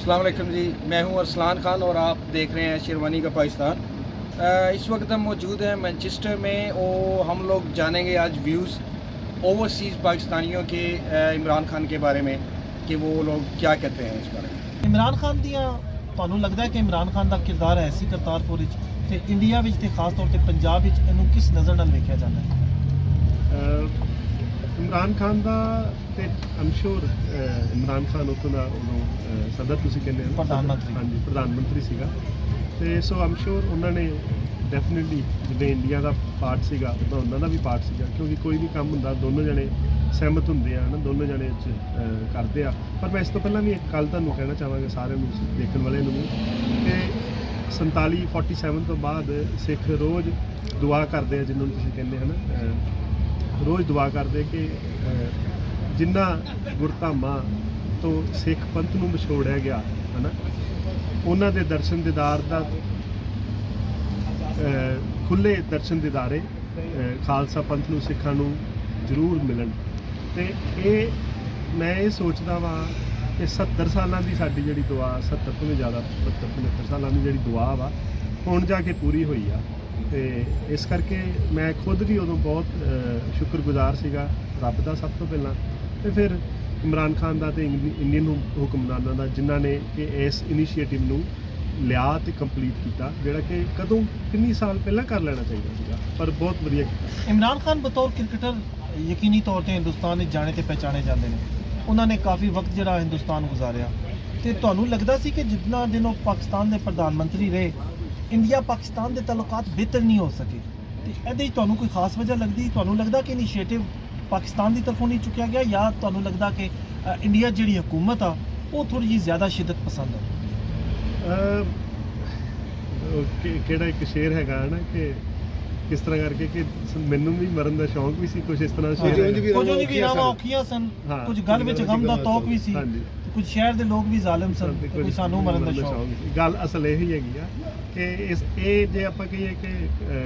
अस्सलाम वालेकुम जी, मैं हूं अरसलान खान और आप देख रहे हैं शेरवानी का पाकिस्तान। इस वक्त हम मौजूद हैं मैनचेस्टर में और हम लोग जानेंगे आज व्यूज़ ओवरसीज़ पाकिस्तानियों के इमरान खान के बारे में कि वो लोग क्या कहते हैं इस बारे में। इमरान खान दियां ਤੁਹਾਨੂੰ ਲੱਗਦਾ ਹੈ ਕਿ ਇਮਰਾਨ ਖਾਨ ਦਾ ਕਿਰਦਾਰ ਹੈ ਸੀ ਕਰਤਾਰਪੁਰ ਵਿੱਚ ਤੇ ਇੰਡੀਆ ਵਿੱਚ ਤੇ ਖਾਸ ਤੌਰ ਤੇ ਪੰਜਾਬ ਵਿੱਚ ਇਹਨੂੰ ਕਿਸ ਨਜ਼ਰ ਨਾਲ ਵੇਖਿਆ ਜਾਂਦਾ ਹੈ? ਇਮਰਾਨ ਖਾਨ ਦਾ ਤੇ ਆਮ ਸ਼ੋਰ ਇਮਰਾਨ ਖਾਨ ਉਦੋਂ ਦਾ ਸਦਰ ਤੁਸੀਂ ਕਹਿੰਦੇ ਹੋ ਪ੍ਰਧਾਨ ਮੰਤਰੀ। ਹਾਂਜੀ, ਪ੍ਰਧਾਨ ਮੰਤਰੀ ਸੀਗਾ ਤੇ ਸੋ ਆਮ ਸ਼ੋਰ ਉਹਨਾਂ ਨੇ ਡੈਫੀਨਿਟਲੀ ਜਿਵੇਂ ਇੰਡੀਆ ਦਾ ਪਾਰਟ ਸੀਗਾ ਉਦੋਂ ਉਹਨਾਂ ਦਾ ਵੀ ਪਾਰਟ ਸੀਗਾ, ਕਿਉਂਕਿ ਕੋਈ ਵੀ ਕੰਮ ਹੁੰਦਾ ਦੋਨੋਂ ਜਣੇ ਸਹਿਮਤ ਹੁੰਦੇ ਆ ਨਾ, ਦੋਨੋਂ ਜਣੇ ਕਰਦੇ ਆ। ਪਰ ਮੈਂ ਇਸ ਤੋਂ ਪਹਿਲਾਂ ਵੀ ਇੱਕ ਗੱਲ ਤੁਹਾਨੂੰ ਕਹਿਣਾ ਚਾਹਾਂਗਾ ਸਾਰਿਆਂ ਨੂੰ, ਦੇਖਣ ਵਾਲਿਆਂ ਨੂੰ ਕਿ 47 ਤੋਂ ਬਾਅਦ ਸਿੱਖ ਰੋਜ਼ ਦੁਆ ਕਰਦੇ ਆ, ਜਿਹਨੂੰ ਤੁਸੀਂ ਕਹਿੰਦੇ ਹਨ ਰੋਜ਼ ਦੁਆ ਕਰਦੇ ਕਿ ਜਿੰਨਾ ਗੁਰਧਾਮਾਂ ਤੋਂ ਸਿੱਖ ਪੰਥ ਨੂੰ ਵਿਛੋੜਿਆ ਗਿਆ ਹੈ ਨਾ, ਉਹਨਾਂ ਦੇ ਦਰਸ਼ਨ ਦੀਦਾਰ ਦਾ ਖੁੱਲ੍ਹੇ ਦਰਸ਼ਨ ਦੀਦਾਰੇ ਖਾਲਸਾ ਪੰਥ ਨੂੰ ਸਿੱਖਾਂ ਨੂੰ ਜ਼ਰੂਰ ਮਿਲਣ। ਤੇ ਇਹ ਮੈਂ ਇਹ ਸੋਚਦਾ ਵਾਂ ਕਿ 70 ਸਾਲਾਂ ਦੀ ਸਾਡੀ ਜਿਹੜੀ ਦੁਆ, 70 ਤੋਂ ਵੀ ਜ਼ਿਆਦਾ 75 ਸਾਲਾਂ ਦੀ ਜਿਹੜੀ ਦੁਆ ਵਾ ਹੁਣ ਜਾ ਕੇ ਪੂਰੀ ਹੋਈ ਆ। ਤੇ ਇਸ ਕਰਕੇ ਮੈਂ ਖੁਦ ਵੀ ਉਦੋਂ ਬਹੁਤ ਸ਼ੁਕਰਗੁਜ਼ਾਰ ਸੀਗਾ ਰੱਬ ਦਾ ਸਭ ਤੋਂ ਪਹਿਲਾਂ, ਤੇ ਫਿਰ ਇਮਰਾਨ ਖਾਨ ਦਾ ਤੇ ਇੰਡੀਅਨ ਹੁਕਮਰਾਨਾਂ ਦਾ, ਜਿਨ੍ਹਾਂ ਨੇ ਕਿ ਇਸ ਇਨੀਸ਼ੀਏਟਿਵ ਨੂੰ ਲਿਆ ਤੇ ਕੰਪਲੀਟ ਕੀਤਾ, ਜਿਹੜਾ ਕਿ ਕਦੋਂ ਕਿੰਨੀ ਸਾਲ ਪਹਿਲਾਂ ਕਰ ਲੈਣਾ ਚਾਹੀਦਾ ਸੀਗਾ, ਪਰ ਬਹੁਤ ਵਧੀਆ ਕੀਤਾ। ਇਮਰਾਨ ਖਾਨ ਬਤੌਰ ਕ੍ਰਿਕਟਰ ਯਕੀਨੀ ਤੌਰ ਤੇ ਹਿੰਦੁਸਤਾਨ ਵਿੱਚ ਜਾਣੇ ਤੇ ਪਹਿਚਾਣੇ ਜਾਂਦੇ ਨੇ। ਉਹਨਾਂ ਨੇ ਕਾਫੀ ਵਕਤ ਜਿਹੜਾ ਹਿੰਦੁਸਤਾਨ ਗੁਜ਼ਾਰਿਆ, ਤੇ ਤੁਹਾਨੂੰ ਲੱਗਦਾ ਸੀ ਕਿ ਜਿੰਨਾ ਦਿਨ ਉਹ ਪਾਕਿਸਤਾਨ ਦੇ ਪ੍ਰਧਾਨ ਮੰਤਰੀ ਰਹੇ ਇੰਡੀਆ ਪਾਕਿਸਤਾਨ ਦੇ ਤਾਲੁਕਾਤ ਬਿਹਤਰ ਨਹੀਂ ਹੋ ਸਕੇ? ਤੇ ਇਹਦੇ 'ਚ ਤੁਹਾਨੂੰ ਕੋਈ ਖਾਸ ਵਜ੍ਹਾ ਲੱਗਦੀ? ਤੁਹਾਨੂੰ ਲੱਗਦਾ ਕਿ ਇਨੀਸ਼ੀਏਟਿਵ ਪਾਕਿਸਤਾਨ ਦੀ ਤਰਫੋਂ ਨਹੀਂ ਚੁੱਕਿਆ ਗਿਆ, ਜਾਂ ਤੁਹਾਨੂੰ ਲੱਗਦਾ ਕਿ ਇੰਡੀਆ ਜਿਹੜੀ ਹਕੂਮਤ ਆ ਉਹ ਥੋੜ੍ਹੀ ਜਿਹੀ ਜ਼ਿਆਦਾ ਸ਼ਿੱਦਤ ਪਸੰਦ ਹੈ? ਕਿਹੜਾ ਇੱਕ ਸ਼ੇਰ ਹੈਗਾ ਨਾ ਕਿ ਕਿਸ ਤਰ੍ਹਾਂ ਕਰਕੇ ਕਿ ਮੈਨੂੰ ਵੀ ਮਰਨ ਦਾ ਸ਼ੌਂਕ ਵੀ ਸੀ, ਕੁਝ ਇਸ ਤਰ੍ਹਾਂ ਕੁਝ ਵੀ ਰਾਵਾਂ ਔਖੀਆਂ ਸਨ, ਕੁਝ ਗੱਲ ਵਿੱਚ ਗਮ ਦਾ ਤੌਕ ਵੀ ਸੀ, ਕੁਝ ਸ਼ਹਿਰ ਦੇ ਲੋਕ ਵੀ ਜ਼ਾਲਿਮ ਸਨ, ਕੋਈ ਸਾਨੂੰ ਮਰਨ ਦਾ ਸ਼ੌਕ। ਗੱਲ ਅਸਲ ਇਹੀ ਹੈਗੀ ਆ ਕਿ ਇਹ ਜੇ ਆਪਾਂ ਕਹੀਏ ਕਿ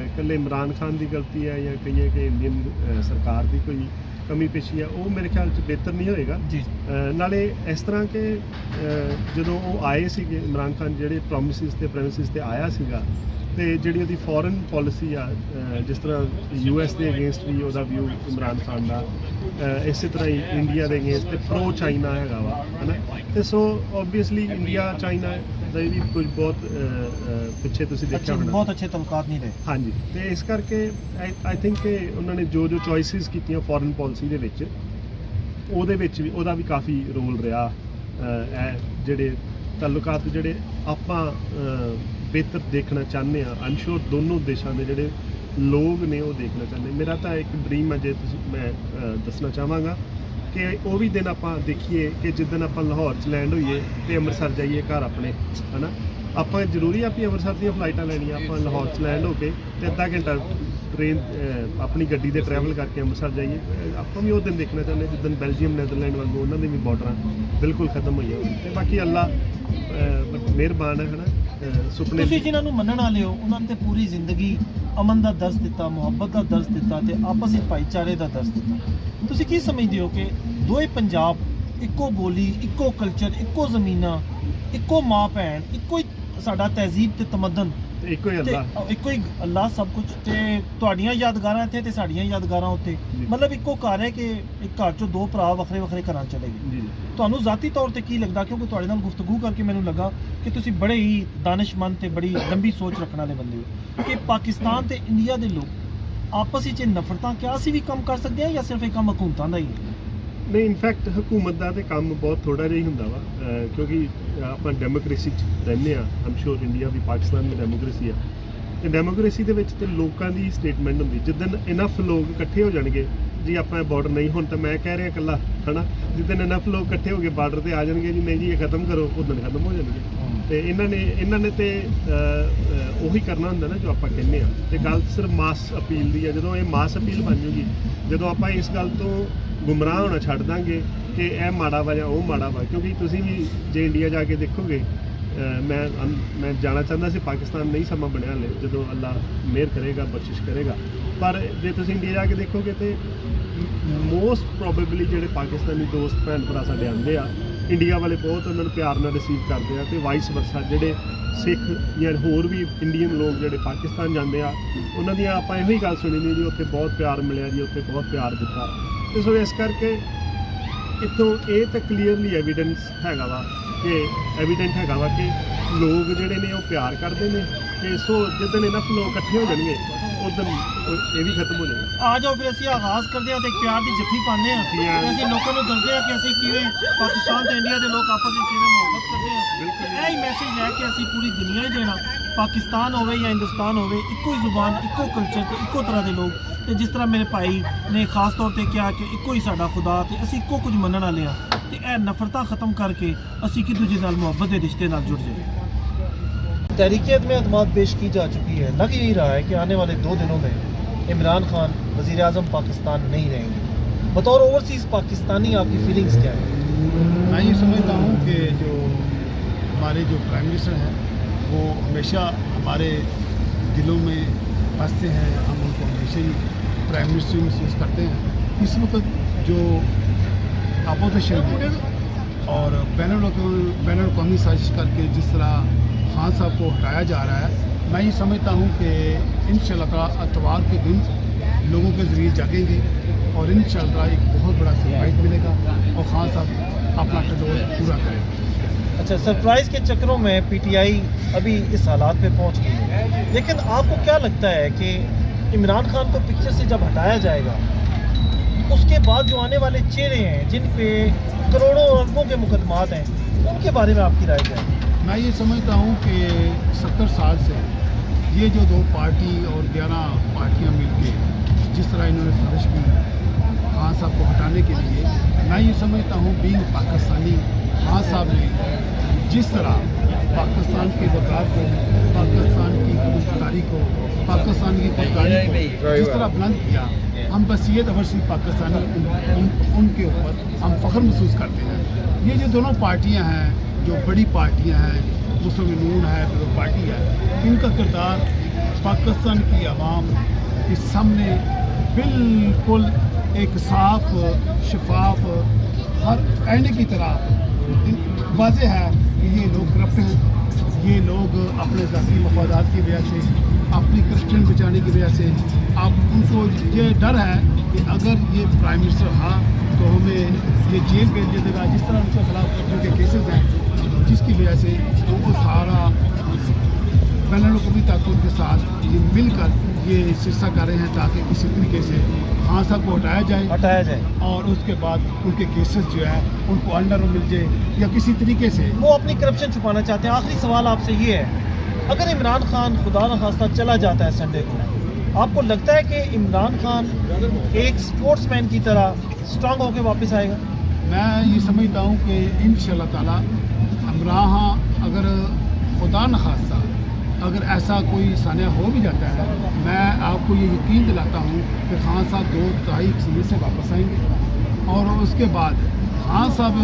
ਇਕੱਲੇ ਇਮਰਾਨ ਖਾਨ ਦੀ ਗਲਤੀ ਹੈ ਜਾਂ ਕਹੀਏ ਕਿ ਇੰਡੀਅਨ ਸਰਕਾਰ ਦੀ ਕੋਈ ਕਮੀ ਪੇਸ਼ੀ ਆ, ਉਹ ਮੇਰੇ ਖਿਆਲ 'ਚ ਬਿਹਤਰ ਨਹੀਂ ਹੋਏਗਾ ਜੀ। ਨਾਲੇ ਇਸ ਤਰ੍ਹਾਂ ਕਿ ਜਦੋਂ ਉਹ ਆਏ ਸੀਗੇ ਇਮਰਾਨ ਖਾਨ, ਜਿਹੜੇ ਪ੍ਰੋਮਿਸਿਸ ਤੇ ਪ੍ਰੈਮਿਸਿਸ ਤੇ ਆਇਆ ਸੀਗਾ, ਤੇ ਜਿਹੜੀ ਉਹਦੀ ਫੋਰਨ ਪੋਲਿਸੀ ਆ, ਜਿਸ ਤਰ੍ਹਾਂ ਯੂਐਸ ਦੇ ਅਗੇਂਸਟ ਵੀ ਉਹਦਾ ਵਿਊ ਇਮਰਾਨ ਖਾਨ ਦਾ, ਇਸੇ ਤਰ੍ਹਾਂ ਹੀ ਇੰਡੀਆ ਦੇ ਅਗੇਂਸਟ ਤੇ ਪ੍ਰੋ ਚਾਈਨਾ ਹੈਗਾ ਵਾ, ਹੈ ਨਾ। ਤੇ ਸੋ ਓਬਵੀਅਸਲੀ ਇੰਡੀਆ ਚਾਈਨਾ ਦਾ ਵੀ ਕੁਝ ਬਹੁਤ ਪਿੱਛੇ ਤੁਸੀਂ ਦੇਖਿਆ ਹੋਣਾ, ਬਹੁਤ ਅੱਛੇ ਤਾਲੁਕਾਤ ਨਹੀਂ ਰਹੇ। ਹਾਂਜੀ, ਤੇ ਇਸ ਕਰਕੇ ਆਈ ਥਿੰਕ ਕਿ ਉਹਨਾਂ ਨੇ ਜੋ ਚੋਇਸਿਸ ਕੀਤੀਆਂ ਫੋਰਨ ਪਾਲਿਸੀ ਦੇ ਵਿੱਚ, ਉਹਦੇ ਵਿੱਚ ਵੀ ਉਹਦਾ ਵੀ ਕਾਫੀ ਰੋਲ ਰਿਹਾ। ਇਹ ਜਿਹੜੇ ਤਾਲੁਕਾਤ ਜਿਹੜੇ ਆਪਾਂ ਬਿਹਤਰ ਦੇਖਣਾ ਚਾਹੁੰਦੇ ਆ, ਆਮ ਸ਼ੋਰ ਦੋਨੋਂ ਦੇਸ਼ਾਂ ਦੇ ਜਿਹੜੇ ਲੋਕ ਨੇ ਉਹ ਦੇਖਣਾ ਚਾਹੁੰਦੇ। ਮੇਰਾ ਤਾਂ ਇੱਕ ਡਰੀਮ ਹੈ, ਜੇ ਮੈਂ ਦੱਸਣਾ ਚਾਹਾਂਗਾ ਕਿ ਉਹ ਵੀ ਦਿਨ ਆਪਾਂ ਦੇਖੀਏ ਕਿ ਜਿੱਦਣ ਆਪਾਂ ਲਾਹੌਰ 'ਚ ਲੈਂਡ ਹੋਈਏ ਤੇ ਅੰਮ੍ਰਿਤਸਰ ਜਾਈਏ ਘਰ ਆਪਣੇ, ਹੈ ਨਾ। ਆਪਾਂ ਜ਼ਰੂਰੀ ਆ ਵੀ ਅੰਮ੍ਰਿਤਸਰ ਦੀਆਂ ਫਲਾਈਟਾਂ ਲੈਣੀਆਂ, ਆਪਾਂ ਲਾਹੌਰ 'ਚ ਲੈਂਡ ਹੋ ਕੇ ਤੇ ਅੱਧਾ ਘੰਟਾ ਟ੍ਰੇਨ ਆਪਣੀ ਗੱਡੀ ਦੇ ਟਰੈਵਲ ਕਰਕੇ ਅੰਮ੍ਰਿਤਸਰ ਜਾਈਏ। ਆਪਾਂ ਵੀ ਉਹ ਦਿਨ ਦੇਖਣਾ ਚਾਹੁੰਦੇ ਜਿੱਦਣ ਬੈਲਜੀਅਮ ਨੈਦਰਲੈਂਡ ਵਾਂਗੂ ਉਹਨਾਂ ਦੇ ਵੀ ਬਾਰਡਰਾਂ ਬਿਲਕੁਲ ਖਤਮ ਹੋਈਆਂ। ਤੇ ਬਾਕੀ ਅੱਲਾ ਮਿਹਰਬਾਨ ਹੈ, ਹੈ ਨਾ। ਸੁਪਨੇ ਤੁਸੀਂ ਜਿਨ੍ਹਾਂ ਨੂੰ ਮੰਨਣ ਵਾਲੇ ਹੋ, ਉਹਨਾਂ ਨੇ ਤੇ ਪੂਰੀ ਜ਼ਿੰਦਗੀ ਅਮਨ ਦਾ ਦਰਸ ਦਿੱਤਾ, ਮੁਹੱਬਤ ਦਾ ਦਰਸ ਦਿੱਤਾ ਤੇ ਆਪਸ ਵਿੱਚ ਭਾਈਚਾਰੇ ਦਾ ਦਰਸ ਦਿੱਤਾ। ਤੁਸੀਂ ਕੀ ਸਮਝਦੇ ਹੋ ਕਿ ਦੋਏ ਪੰਜਾਬ, ਇੱਕੋ ਬੋਲੀ, ਇੱਕੋ ਕਲਚਰ, ਇੱਕੋ ਜ਼ਮੀਨਾਂ, ਇੱਕੋ ਮਾਂ ਭੈਣ, ਇੱਕੋ ਹੀ ਸਾਡਾ ਤਹਿਜ਼ੀਬ ਤੇ ਤਮੱਦਨ, ਇੱਕੋ ਹੀ ਅੱਲਾ, ਇੱਕੋ ਹੀ ਅੱਲਾ ਸਭ ਕੁਝ, ਤੇ ਤੁਹਾਡੀਆਂ ਯਾਦਗਾਰਾਂ ਇੱਥੇ ਤੇ ਸਾਡੀਆਂ ਯਾਦਗਾਰਾਂ ਉੱਥੇ, ਮਤਲਬ ਇੱਕੋ ਘਰ ਹੈ ਕਿ ਇੱਕ ਘਰ 'ਚੋਂ ਦੋ ਭਰਾ ਵੱਖਰੇ ਵੱਖਰੇ ਘਰਾਂ ਚਲੇ ਗਏ। ਤੁਹਾਨੂੰ ਜ਼ਾਤੀ ਤੌਰ ਤੇ ਕੀ ਲੱਗਦਾ? ਕਿਉਂਕਿ ਤੁਹਾਡੇ ਨਾਲ ਗੁਫ਼ਤਗੂ ਕਰਕੇ ਮੈਨੂੰ ਲੱਗਾ ਕਿ ਤੁਸੀਂ ਬੜੇ ਹੀ ਦਾਨਿਸ਼ਮੰਦ ਤੇ ਬੜੀ ਲੰਬੀ ਸੋਚ ਰੱਖਣ ਵਾਲੇ ਬੰਦੇ ਹੋ, ਕਿ ਪਾਕਿਸਤਾਨ ਤੇ ਇੰਡੀਆ ਦੇ ਲੋਕ ਆਪਸ ਵਿੱਚ ਨਫ਼ਰਤਾਂ ਕਿਆ ਅਸੀਂ ਵੀ ਕੰਮ ਕਰ ਸਕਦੇ ਹਾਂ, ਜਾਂ ਸਿਰਫ ਇਹ ਕੰਮ ਹਕੂਮਤਾਂ ਦਾ ਹੀ? ਨਹੀਂ, ਇਨਫੈਕਟ ਹਕੂਮਤ ਦਾ ਤੇ ਕੰਮ ਬਹੁਤ ਥੋੜਾ ਜਿਹਾ ਹੀ ਹੁੰਦਾ ਵਾ, ਕਿਉਂਕਿ ਆਪਾਂ ਡੈਮੋਕ੍ਰੇਸੀ 'ਚ ਰਹਿੰਦੇ ਆ। ਆਮ ਸ਼ੋਰ ਇੰਡੀਆ ਵੀ, ਪਾਕਿਸਤਾਨ ਵੀ ਡੈਮੋਕ੍ਰੇਸੀ ਆ, ਤੇ ਡੈਮੋਕ੍ਰੇਸੀ ਦੇ ਵਿੱਚ ਤੇ ਲੋਕਾਂ ਦੀ ਸਟੇਟਮੈਂਟ ਹੁੰਦੀ। ਜਿੱਦਣ ਇਨਫ ਲੋਕ ਇਕੱਠੇ ਹੋ ਜਾਣਗੇ ਜੀ, ਆਪਾਂ ਬਾਰਡਰ ਨਹੀਂ, ਹੁਣ ਤਾਂ ਮੈਂ ਕਹਿ ਰਿਹਾ ਇਕੱਲਾ, ਹੈ ਨਾ, ਜਿੱਦਣ ਇਨਫ ਲੋਕ ਇਕੱਠੇ ਹੋ ਕੇ ਬਾਰਡਰ ਤੇ ਆ ਜਾਣਗੇ ਜੀ, ਨਹੀਂ ਜੀ ਇਹ ਖਤਮ ਕਰੋ, ਉਦੋਂ ਖਤਮ ਹੋ ਜਾਣਗੇ। ਤੇ ਇਹਨਾਂ ਨੇ ਤੇ ਉਹੀ ਕਰਨਾ ਹੁੰਦਾ ਨਾ ਜੋ ਆਪਾਂ ਕਹਿੰਦੇ ਆ। ਤੇ ਗੱਲ ਸਿਰਫ ਮਾਸ ਅਪੀਲ ਦੀ ਆ। ਜਦੋਂ ਇਹ ਮਾਸ ਅਪੀਲ ਬਣ ਜੂਗੀ, ਜਦੋਂ ਆਪਾਂ ਇਸ ਗੱਲ ਤੋਂ ਗੁੰਮਰਾਹ ਹੋਣਾ ਛੱਡ ਦਾਂਗੇ ਕਿ ਇਹ ਮਾੜਾ ਵਾ ਜਾਂ ਉਹ ਮਾੜਾ ਵਾ, ਕਿਉਂਕਿ ਤੁਸੀਂ ਵੀ ਜੇ ਇੰਡੀਆ ਜਾ ਕੇ ਦੇਖੋਗੇ, ਮੈਂ ਜਾਣਾ ਚਾਹੁੰਦਾ ਸੀ ਪਾਕਿਸਤਾਨ, ਨਹੀਂ ਸਮਾਂ ਬਣਿਆ ਹਲੇ, ਜਦੋਂ ਅੱਲਾ ਮਿਹਰ ਕਰੇਗਾ, ਬਖਸ਼ਿਸ਼ ਕਰੇਗਾ। ਪਰ ਜੇ ਤੁਸੀਂ ਇੰਡੀਆ ਜਾ ਕੇ ਦੇਖੋਗੇ ਤੇ ਮੋਸਟ ਪ੍ਰੋਬੇਬਲੀ ਜਿਹੜੇ ਪਾਕਿਸਤਾਨੀ ਦੋਸਤ ਭੈਣ ਭਰਾ ਸਾਡੇ ਆਉਂਦੇ ਆ, ਇੰਡੀਆ ਵਾਲੇ ਬਹੁਤ ਉਹਨਾਂ ਨੂੰ ਪਿਆਰ ਨਾਲ ਰਿਸੀਵ ਕਰਦੇ ਆ ਤੇ ਵਾਈਸ ਵਰਸਾ ਜਿਹੜੇ ਸਿੱਖ ਜਾਂ ਹੋਰ ਵੀ ਇੰਡੀਅਨ ਲੋਕ ਜਿਹੜੇ ਪਾਕਿਸਤਾਨ ਜਾਂਦੇ ਆ ਉਹਨਾਂ ਦੀਆਂ ਆਪਾਂ ਇਹੋ ਹੀ ਗੱਲ ਸੁਣੀ ਦੀ ਜੀ ਉੱਥੇ ਬਹੁਤ ਪਿਆਰ ਮਿਲਿਆ ਜੀ, ਉੱਥੇ ਬਹੁਤ ਪਿਆਰ ਦਿੱਤਾ। ਤੇ ਸੋ ਇਸ ਕਰਕੇ ਇੱਥੋਂ ਇਹ ਤਾਂ ਕਲੀਅਰਲੀ ਐਵੀਡੈਂਸ ਹੈਗਾ ਵਾ ਕਿ ਲੋਕ ਜਿਹੜੇ ਨੇ ਉਹ ਪਿਆਰ ਕਰਦੇ ਨੇ ਤੇ ਸੋ ਜਿੱਦਣ ਇਨਫ ਲੋਕ ਇਕੱਠੇ ਹੋ ਜਾਣਗੇ ਉਦੋਂ ਇਹ ਵੀ ਖਤਮ ਹੋ ਜਾਏਗਾ। ਆ ਜਾਓ ਫਿਰ ਅਸੀਂ ਆਗਾਜ਼ ਕਰਦੇ ਹਾਂ ਤੇ ਇੱਕ ਪਿਆਰ ਦੀ ਜੱਫੀ ਪਾਉਂਦੇ ਹਾਂ ਜੀ ਹਾਂ। ਤੇ ਅਸੀਂ ਲੋਕਾਂ ਨੂੰ ਦੱਸਦੇ ਹਾਂ ਕਿ ਅਸੀਂ ਕਿਵੇਂ ਪਾਕਿਸਤਾਨ ਤੇ ਇੰਡੀਆ ਦੇ ਲੋਕ ਆਪਸ ਵਿੱਚ ਕਿਵੇਂ ਮੁਹੱਬਤ ਕਰਦੇ ਹਾਂ। ਬਿਲਕੁਲ। ਇਹ ਹੀ ਮੈਸੇਜ ਲੈ ਕੇ ਅਸੀਂ ਪੂਰੀ ਦੁਨੀਆ ਹੀ ਦੇਣਾ, ਪਾਕਿਸਤਾਨ ਹੋਵੇ ਜਾਂ ਹਿੰਦੁਸਤਾਨ ਹੋਵੇ, ਇੱਕੋ ਹੀ ਜ਼ੁਬਾਨ, ਇੱਕੋ ਕਲਚਰ ਤੇ ਇੱਕੋ ਤਰ੍ਹਾਂ ਦੇ ਲੋਕ। ਤੇ ਜਿਸ ਤਰ੍ਹਾਂ ਮੇਰੇ ਭਾਈ ਨੇ ਖਾਸ ਤੌਰ ਤੇ ਕਿਹਾ ਕਿ ਇੱਕੋ ਹੀ ਸਾਡਾ ਖੁਦਾ ਤੇ ਅਸੀਂ ਇੱਕੋ ਕੁਝ ਮੰਨਣ ਵਾਲੇ ਹਾਂ ਤੇ ਇਹ ਨਫ਼ਰਤਾਂ ਖਤਮ ਕਰਕੇ ਅਸੀਂ ਇੱਕ ਦੂਜੇ ਨਾਲ ਮੁਹੱਬਤ ਦੇ ਰਿਸ਼ਤੇ ਨਾਲ जुड़ जाए। तहरीकियत में अदमात पेश की जा चुकी है। लग यही रहा है कि आने वाले 2 दिनों में इमरान खान वज़ीर आज़म पाकिस्तान नहीं रहेंगे। बतौर ओवरसीज़ पाकिस्तानी आपकी फीलिंग्स क्या है? मैं ये समझता हूँ कि जो हमारे जो प्राइम मिनिस्टर हैं वो हमेशा हमारे दिलों में बसते हैं, हम उनको हमेशा ही प्राइम मिनिस्टर महसूस करते हैं। इस वक्त जो अपोजिशन और बैनुल अक़वामी साजिश करके जिस तरह खान साहब को हटाया जा रहा है, मैं ये समझता हूँ कि इंशाअल्लाह ताला अतवार के दिन लोगों के ज़रिए जागेंगे और इंशाअल्लाह एक बहुत बड़ा सरप्राइज़ मिलेगा और खान साहब अपना कंट्रोल पूरा करेंगे। अच्छा, सरप्राइज़ के चक्करों में पीटीआई अभी इस हालात पे पहुंच गई है, लेकिन आपको क्या लगता है कि इमरान खान को पिक्चर से जब हटाया जाएगा उसके बाद जो आने वाले चेहरे हैं जिन पे करोड़ों अरबों के मुकदमात हैं, उनके बारे में आपकी राय क्या है? मैं ये समझता हूँ कि 70 साल से ये जो 2 पार्टी और 11 पार्टियाँ मिलके जिस तरह इन्होंने साजिश की खान साहब को हटाने के लिए, मैं ये समझता हूँ बीइंग पाकिस्तानी खान साहब ने जिस तरह पाकिस्तान के वक़ार को, पाकिस्तान की खुदमुख्तारी को, पाकिस्तान की खुददारी को जिस तरह बुलंद किया, हम बस ये अवश्य पाकिस्तानी उनके ऊपर हम फ़ख्र महसूस करते हैं। ये जो दोनों पार्टियाँ हैं, जो बड़ी पार्टियां हैं, मुस्लिम नून है, जो पार्टी है, इनका किरदार पाकिस्तान की आवाम के सामने बिल्कुल एक साफ शफाफ हर आईने की तरह वाज़ेह है कि ये लोग करप्ट हैं, ये लोग अपने ज़ाती मफादात की वजह से, अपनी करप्शन बचाने की वजह से, अब उनको ये डर है कि अगर ये प्राइम मिनिस्टर रहा तो हमें ये जेल भेज दिया जाएगा। जिस तरह उनके खिलाफ उनके केसेस हैं जिसकी वजह से वो सारा बैनुल अक़वामी ताक़त के साथ ये मिलकर ये सिलसिला कर रहे हैं ताकि किसी तरीके से खान साहब को हटाया जाए और उसके बाद उनके केसेस जो है उनको अंडर मिल जाए या किसी तरीके से वो अपनी करप्शन छुपाना चाहते हैं। आखिरी सवाल आपसे ये है, अगर इमरान खान खुदा न खास्ता चला जाता है संडे को, आपको लगता है कि इमरान खान एक स्पोर्ट्समैन की तरह स्ट्रांग होकर वापस आएगा? मैं ये समझता हूँ कि इंशाअल्लाह ताला इमरान अगर खुदा न खास्ता अगर ऐसा कोई सानिया हो भी जाता है, मैं आपको ये यकीन दिलाता हूँ कि खान साहब 2 तारीख से वापस आएंगे। और उसके बाद खान साहब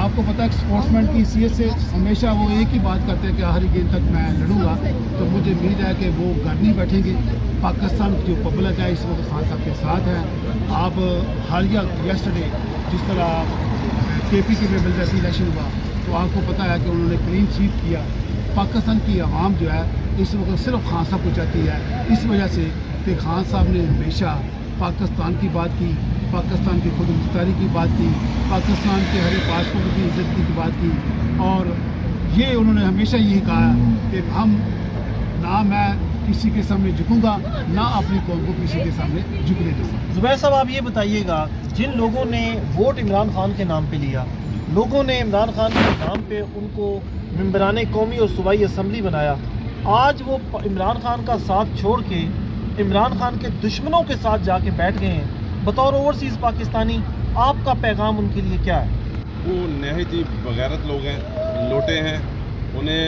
आपको पता है स्पोर्ट्समैन की हैसियत से हमेशा वो एक ही बात करते हैं कि आखिरी गेंद तक मैं लड़ूंगा, तो मुझे उम्मीद है कि वो घर नहीं बैठेंगे। पाकिस्तान की जो पब्लिक है इस वक्त खान साहब के साथ है। आप हालिया येस्टरडे जिस तरह KPK में मिलता इलेक्शन हुआ तो आपको पता है कि उन्होंने क्लीन स्वीप किया। पाकिस्तान की आवाम जो है इस वक्त सिर्फ खान साहब को चाहती है, इस वजह से कि खान साहब ने हमेशा पाकिस्तान की बात की, पाकिस्तान की खुदमुख्तारी की बात की, पाकिस्तान के हर पासपोर्ट की इज्जत की बात की। और ये उन्होंने हमेशा यही कहा कि हम ना मैं किसी के सामने झुकूंगा ना अपनी कौम को किसी के सामने झुकने दूंगा। जुबैर साहब, आप ये बताइएगा, जिन लोगों ने वोट इमरान खान के नाम पे लिया, लोगों ने इमरान खान के नाम पे उनको मेंबरान कौमी और सूबाई असम्बली बनाया, आज वो इमरान खान का साथ छोड़ के इमरान खान के दुश्मनों के साथ जाके बैठ गए हैं। बतौर ओवरसीज़ पाकिस्तानी आपका पैगाम उनके लिए क्या है? वो नहायत ही बगैरत लोग हैं, लोटे हैं, उन्हें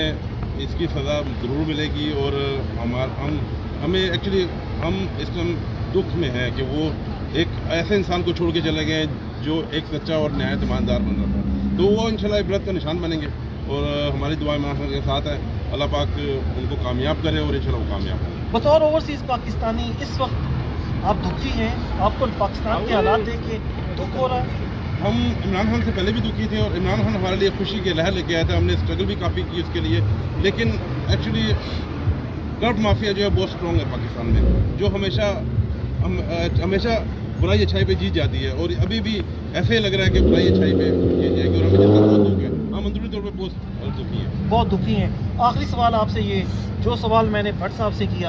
इसकी सज़ा ज़रूर मिलेगी। और हमें एक्चुअली हम इस टाइम दुख में हैं कि वो एक ऐसे इंसान को छोड़ के चले गए जो एक सच्चा और नहायत ईमानदार बन रहा था। तो वो इंशाल्लाह इबरत का निशान बनेंगे और हमारी दुआएं इमरान के साथ है। अल्लाह पाक उनको कामयाब करे और इंशाल्लाह वो कामयाब होंगे। बतौर ओवरसीज़ पाकिस्तानी इस वक्त आप दुखी हैं? आपको पाकिस्तान के हालात देख के दुख हो रहा है? हम इमरान खान से पहले भी दुखी थे और इमरान खान हमारे लिए खुशी की लहर लेके आया था, हमने स्ट्रगल भी काफ़ी की उसके लिए, लेकिन एक्चुअली करप्ट माफिया जो है बहुत स्ट्रॉन्ग है पाकिस्तान में, जो हमेशा बुराई अच्छाई पे जीत जाती है, और अभी भी ऐसे ही लग रहा है कि बुराई अच्छाई पे जीत जाएगी, और हमें जिसका बहुत दुख है, हम अंदरूनी तौर पर बहुत दुखी हैं। बहुत दुखी हैं। आखिरी सवाल आपसे ये, जो सवाल मैंने भट्ट साहब से किया,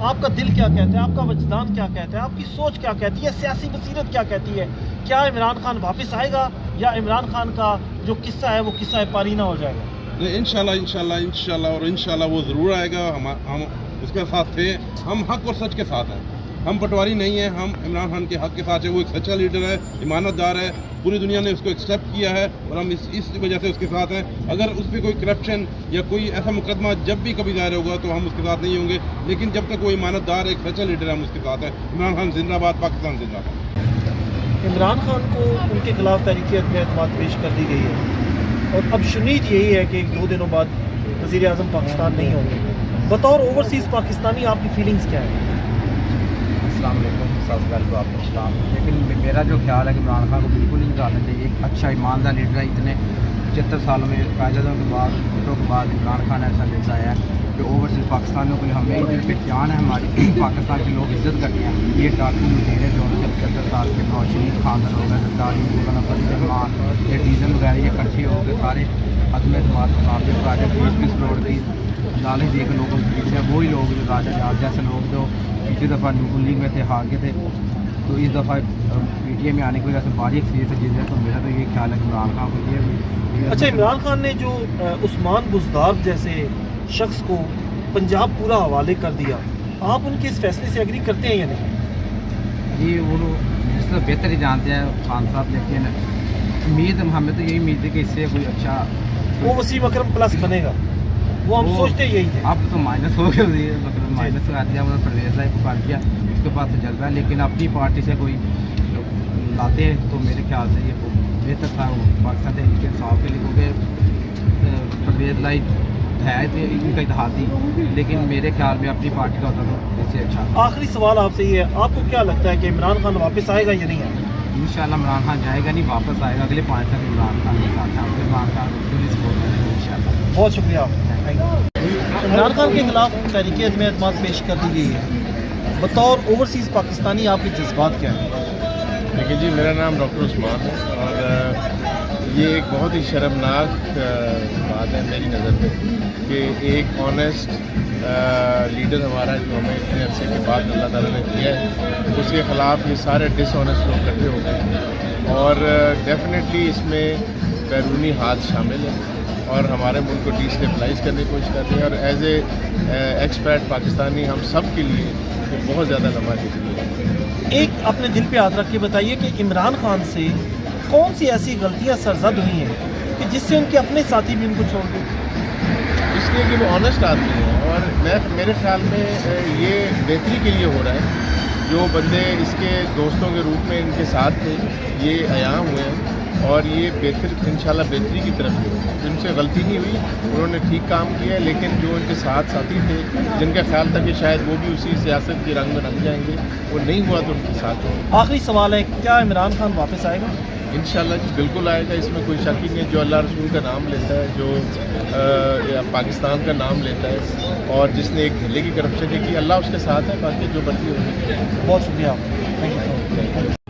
आपका दिल क्या कहता है, आपका वजदान क्या कहता है, आपकी सोच क्या कहती है, सियासी बसीरत क्या कहती है? क्या इमरान खान वापस आएगा या इमरान खान का जो किस्सा है वो किस्सा पारी ना हो जाएगा? इंशाल्लाह वो ज़रूर आएगा। हम उसके साथ थे, हम हक और सच के साथ हैं, हम पटवारी नहीं हैं, हम इमरान खान के हक के साथ हैं। वो एक सच्चा लीडर है, ईमानतदार है, पूरी दुनिया ने उसको एक्सेप्ट किया है और हम इस वजह से उसके साथ हैं। अगर उस पर कोई करप्शन या कोई ऐसा मुकदमा जब भी कभी दायर होगा तो हम उसके साथ नहीं होंगे, लेकिन जब तक वो ईमानतदार एक सच्चा लीडर है हम उसके साथ हैं। इमरान खान जिंदाबाद, पाकिस्तान जिंदाबाद। इमरान खान को उनके खिलाफ तहरीक एतमाद पेश कर दी गई है और अब शुनीद यही है कि 2 दिनों बाद वज़ीर आज़म पाकिस्तान नहीं होंगे। बतौर ओवरसीज़ पाकिस्तानी आपकी फीलिंग्स क्या है? अस्सलाम वालेकुम, सबसे पहले तो आपको सलाम। लेकिन मेरा जो ख्याल है कि इमरान खान को बिल्कुल नहीं निकालना चाहिए। एक अच्छा ईमानदार लीडर है, इतने 75 सालों में कायदों के बाद वोटों के बाद इमरान खान ऐसा लीडर आया है जो ओवरसीज़ पाकिस्तानियों को हमें दिल पे जान है हमारी। पाकिस्तान के लोग इज्जत करते हैं। ये डाकू लुटेरे जो उनके 75 साल के नौशरीफ खानदान हो गए, सरदारी मौलाना फजल रहमान, ये डीजल वगैरह ये इकट्ठे हो गए सारे अदम एतमाद मुताबिक प्रोजेक्ट 20 करोड़ की नाले दे के लोगों के पीछे, वही लोग जो राजा जहाज जैसे लोग जो पिछली दफ़ा नून लीग में थे, हार के थे, तो इस दफ़ा PTI में आने की वजह से भारी अक्सरियत से जीते। तो मेरा तो ये ख्याल है कि इमरान खान को ये अच्छा, इमरान खान ने जो उस्मान बुज़दार जैसे शख्स को पंजाब पूरा हवाले कर दिया, आप उनके इस फैसले से एग्री करते हैं या नहीं? ये वो जिस तरह बेहतर ही जानते हैं खान साहब, लेकिन हमें तो यही उम्मीद है कि इससे कोई अच्छा वो वसीम अकरम प्लस बनेगा, वो हम सोचते यही थे। अब तो माइनस हो गया, मतलब माइनस आ दिया, मतलब परवेज लाइफ को कर दिया, उसके पास से जलवा है, लेकिन अपनी पार्टी से कोई लाते हैं तो मेरे ख्याल से ये बेहतर था वो पाकिस्तान तहरीक इंसाफ के लिए, क्योंकि परवेज लाइफ है तो इनका इतिहादी, लेकिन मेरे ख्याल में अपनी पार्टी का होता तो इससे अच्छा। आखिरी सवाल आपसे ये है, आपको क्या लगता है कि इमरान खान वापस आएगा या नहीं आएगा? इंशाल्लाह इमरान खान जाएगा नहीं, वापस आएगा। अगले 5 साल इमरान खान के साथ हैं, इमरान खान पूरी सपोर्ट करेंगे इंशाल्लाह। बहुत शुक्रिया, थैंक यू। इमरान खान के खिलाफ तहरीक एतमाद पेश कर दी गई है। बतौर ओवरसीज़ पाकिस्तानी आपके जज्बात क्या हैं? देखिए जी, मेरा नाम डॉक्टर उस्मान है और ये एक बहुत ही शर्मनाक बात है मेरी नज़र में कि एक ऑनेस्ट लीडर हमारा जो हमें इतने अरसे के बाद अल्लाह ताला ने दिया है, उसके ख़िलाफ़ ये सारे डिसऑनेस्ट लोग इकट्ठे हो गए और डेफिनेटली इसमें बैरूनी हाथ शामिल है और हमारे मुल्क को डिस्टेबलाइज करने की कोशिश करते हैं और एज ए एक्सपर्ट पाकिस्तानी हम सब के लिए ये बहुत ज़्यादा लम्हा ज़रूरी है। एक अपने दिल पे हाथ रख के बताइए कि इमरान खान से कौन सी ऐसी गलतियां सरजद हुई हैं कि जिससे उनके अपने साथी भी उनको छोड़ गए? इसलिए कि वो ऑनेस्ट आदमी है और मेरे ख्याल में ये बेहतरी के लिए हो रहा है। जो बंदे इसके दोस्तों के रूप में इनके साथ थे ये अयाम हुए हैं और ये बेहतर इंशाल्लाह बेहतरी की तरफ ही होगा। जिनसे गलती नहीं हुई उन्होंने ठीक काम किया, लेकिन जो उनके साथी थे जिनका ख्याल था कि शायद वो भी उसी सियासत के रंग में रंग जाएंगे, वो नहीं हुआ तो उनके साथ हो। आखिरी सवाल है, क्या इमरान खान वापस आएगा? इंशाल्लाह जी बिल्कुल आएगा, इसमें कोई शक ही नहीं है। जो अल्लाह रसूल का नाम लेता है, जो पाकिस्तान का नाम लेता है और जिसने एक ढिले की करप्शन की, अल्लाह उसके साथ है, बाकी जो बंदी होगी। बहुत शुक्रिया, थैंक यू।